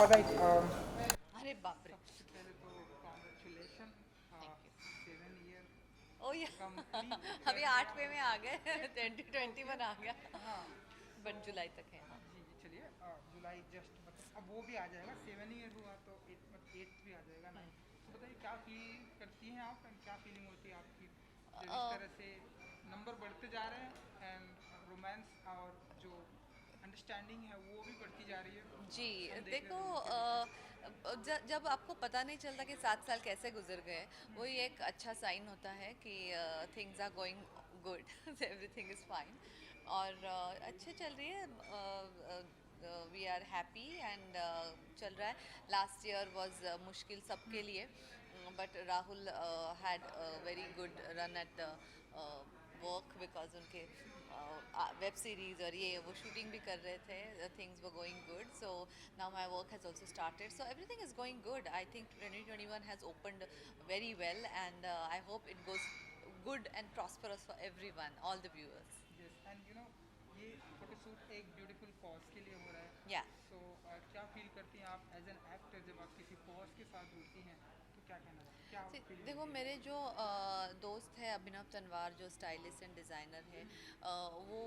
Alright. अरे बाप रे। सबसे पहले तो कॉन्ग्रेचुलेशन, थैंक यू। 7 ईयर ओ या कंप्लीट अभी कर लिया। 8वें में आ गए 2021 आ गया। हाँ। सो बट जुलाई तक है हाँ। जी जी, चलिए, जुलाई जस्ट मतलब अब वो भी आ जाएगा, 7 ईयर हुआ तो एट मतलब एट्थ भी आ जाएगा, नाइन। तो बताइए क्या फील करती हैं आप, एंड क्या फीलिंग होती है आपकी जब इस तरह से नंबर बढ़ते जा रहे हैं, एंड रोमांस और जो अंडरस्टैंडिंग है वो भी बढ़ती जा रही है, जी हम देख रहे देखो हैं दोनों के बीच में। जब आपको पता नहीं चलता कि 7 साल कैसे गुजर गए, हम्म। वही एक अच्छा साइन होता है कि things are going good everything is fine. और अच्छे चल रही है। वी आर हैप्पी एंड चल रहा है। लास्ट ईयर वॉज मुश्किल सबके लिए, but Rahul had very good run at work because उनके वेब सीरीज और ये वो शूटिंग भी कर रहे थे, things were going good, so now my work has also started, so everything is going good. I think 2021 has opened very well, and I hope it goes good and prosperous for everyone, all the viewers. Yes, and ये photoshoot एक beautiful cause के लिए हो रहा है। Yeah. सो क्या feel करती हैं आप एज एन एक्टर जब आप किसी कॉज के साथ जुड़ती हैं, तो क्या कहना चाहते हैं, क्या फीलिंग देखो होती है मेरे आपको? जो दोस्त है अभिनव तनवार, जो स्टाइलिस्ट एंड डिज़ाइनर है, वो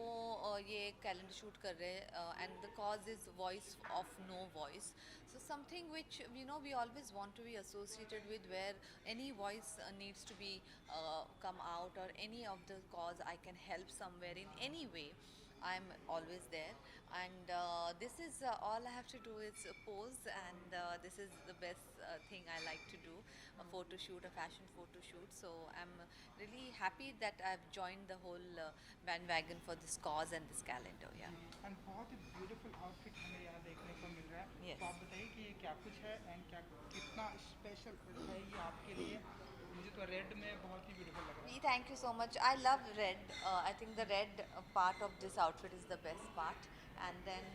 ये कैलेंडर शूट कर रहे हैं, and the cause is voice of no voice, so something which we always want to be associated with, where any voice needs to be come out, or any of the cause I can help somewhere in any way, I'm always there. And this is all I have to do is pose, and this is the best thing I like to do, a photo shoot, a fashion photo shoot. So I'm really happy that I've joined the whole bandwagon for this cause and this calendar. जी Yeah. जी, and बहुत ही beautiful outfit हमें यहाँ देखने को मिल रहा है, Yes. तो आप बताइए कि ये क्या कुछ है, एंड क्या कितना स्पेशल है ये आपके लिए। मुझे तो रेड में बहुत ही ब्यूटीफुल लग रहा है। Thank you so much. I love red. I think the red part of this outfit is the best part, and then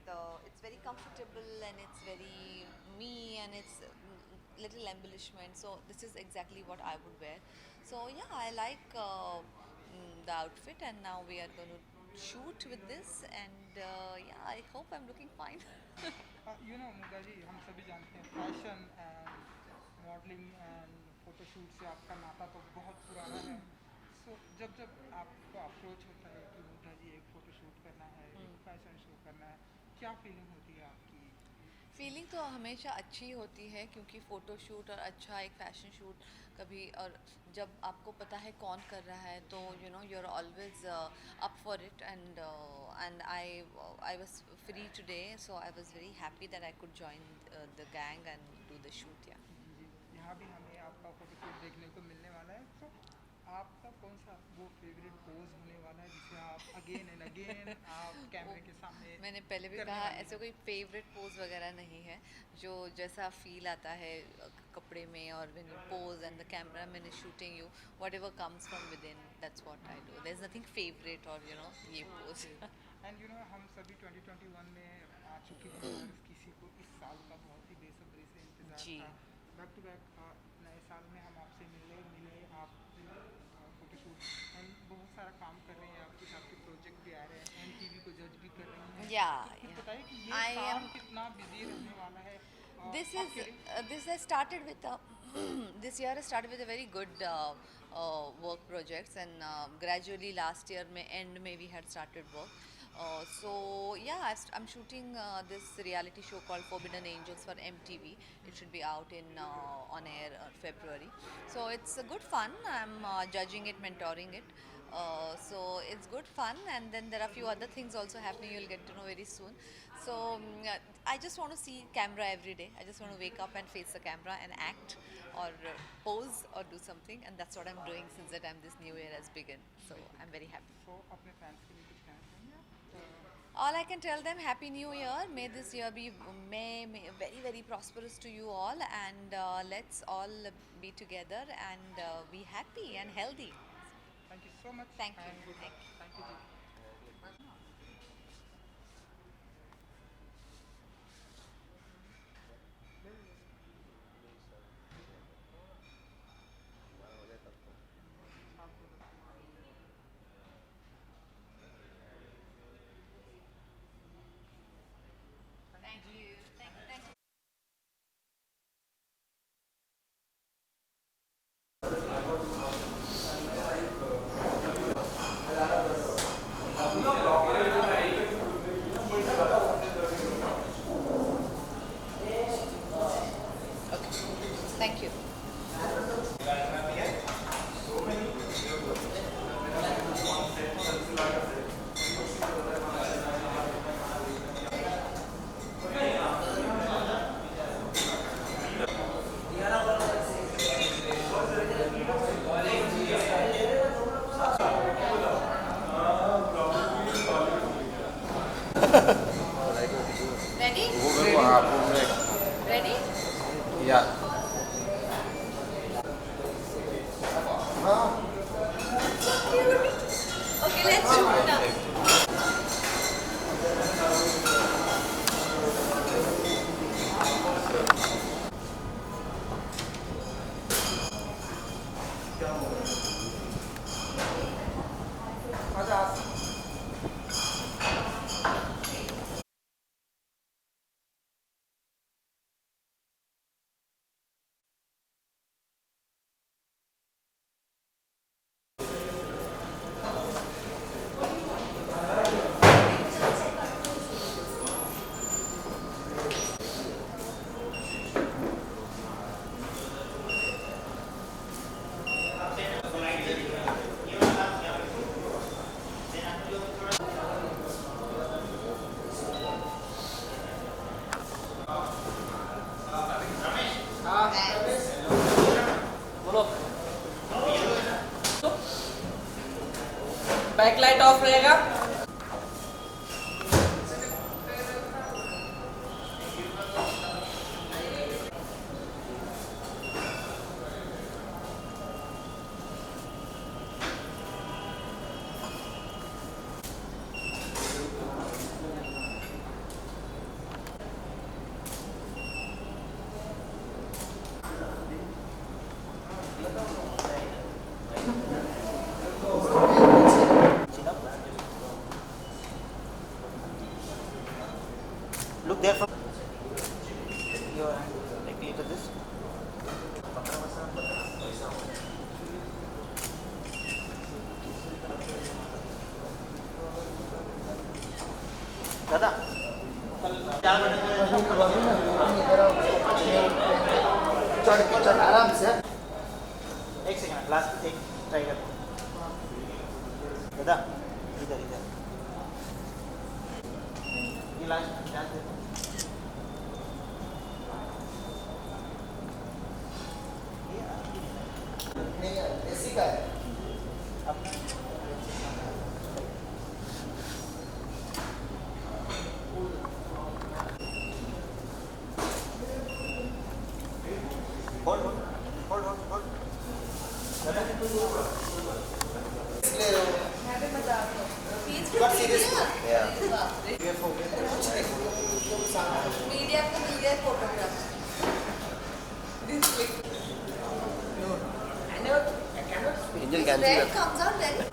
the it's very comfortable and it's very me, and it's little embellishment. So this is exactly what I would wear. So yeah, I like the outfit, and now we are going to shoot with this, and yeah, I hope I'm looking fine. Mugdha जी, हम सभी जानते हैं fashion and modelling and photoshoot से आपका नाता तो बहुत पुराना है। सो जब जब आपको अप्रोच होता है कि मुग्धा जी एक फ़ोटोशूट करना है, एक फैशन शो करना है, क्या फीलिंग होती है आपकी इसमें? फीलिंग तो हमेशा अच्छी होती है, क्योंकि फ़ोटो शूट और अच्छा एक फ़ैशन शूट कभी, और जब आपको पता है कौन कर रहा है, तो you are always up for it, and I was free today, so I was very happy that I could join the gang and do the shoot. या जी जी, यहाँ भी हमें आपका फ़ोटोशूट देखने को मिलने वाला है। तो आपका कौन सा वो फेवरेट पोज होने वाला है जिसे आप अगेन एंड अगेन आप वो कैमरे के सामने मैंने पहले भी करने कहा, वाली ऐसे हैं? कोई फेवरेट पोज वगैरह नहीं है। जो जैसा फील आता है कपड़े में, और when you pose and the cameraman is shooting you, whatever comes from within, that's what I do, there is nothing favourite, और ये पोज। ओके। एंड हम सभी 2021 में आ चुके हैं, हर किसी को इस साल का बहुत ही बेसब्री से इंतज़ार जी। था। बैक टू बैक नए साल में हम आपसे मिले मिले आप फ़ोटोशूट एंड बहुत सारा काम कर रहे हैं, आप कुछ आपके प्रोजेक्ट भी आ रहे हैं, एमटीवी को जज भी कर रही हैं। या तो कुछ या बताइए कि ये आई साल एम कितना बिजी रहने वाला है this is आपके लिए? this has started with this year has started with a very good work projects, and gradually last year may end may we had started work. So yeah, I'm shooting this reality show called Forbidden Angels for MTV. It should be out in on air February. So it's a good fun. I'm judging it, mentoring it. So it's good fun, and then there are a few other things also happening. You'll get to know very soon. So I just want to see camera every day. I just want to wake up and face the camera and act, or pose, or do something, and that's what I'm doing since the time this new year has begun. So I'm very happy. सो अपने fans के लिए कुछ कहना चाहेंगे आप? All I can tell them, Happy New Year. May this year be may very very prosperous to you all, and let's all be together and be happy and healthy. Thank you so much Thank you. And good Thank luck. you. Thank you ji. छाप दो बस। Thank you Thank ji. you. Thank backlight off रहेगा। Look there from your hand, like later this. दादा आराम से एक second last एक try कर दादा इधर इधर ये लास्ट ध्यान दे नहीं ऐसी का है होल्ड होल्ड होल्ड होल्ड दादा इसलिए Not serious. Media को मिल गया photograph. I cannot speak. Red comes out then.